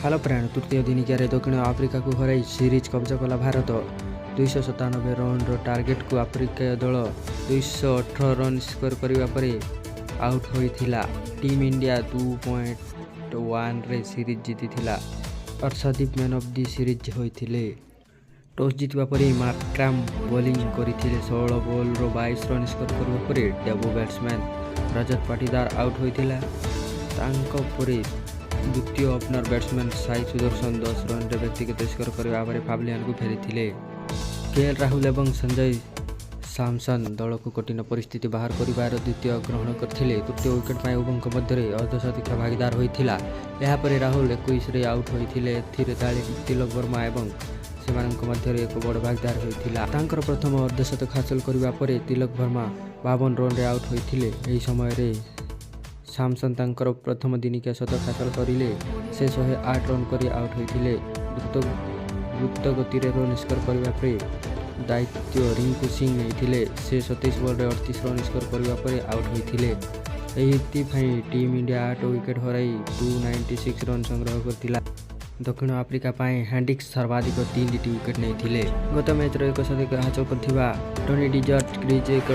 Hello friend, तृतीय दिनिकिया दक्षिण Africa को हर सीरीज कब्जा कला भारत 297 रन टार्गेट को आफ्रिकीय दल 218 रन स्कोर करने पर आउट होता। टीम इंडिया 2.1 रे सीरीज जीति Arshdeep man of the series होते। टॉस जीतवा पर मार्क्राम बॉलिंग करते 16 बॉल 22 रन स्कोर करने पर debut batsman Rajat Patidar out होता। द्वितीय opener batsman Sai Sudarshan 10 run व्यक्तिगत स्कोर करने पावलियन को फेरी। केएल राहुल एवं संजय सैमसन दल को कठिन परिस्थिति बाहर कर द्वितीय ग्रहण करते। तृतीय विकेट पर उभयों मध्य अर्धशतक भागीदार होता। यापर राहुल 21 रे आउट होते। तिलक वर्मा एवं सेमानक मध्य एक बड़ भागीदार होता। प्रथम अर्धशतक हासिल करने पर तिलक वर्मा 52 रन रे आउट होते। समय सैमसन प्रथम दिनिकिया शतक हासिल करिले से 108 रन कर आउट होते। द्रुत गति रन स्कोर करने पर दायित्व रिंकू सिंह नहीं से 27 बॉल 38 रन स्कोर करने पर आउट होते। टीम इंडिया 8 विकेट हर 296 रन संग्रह करथिला। दक्षिण आफ्रिका हैंडिक्स सर्वाधिक 3 विकेट नहीं। गत मैच एक शतक हासिल कर टोनी डिजर्ट क्रिज एक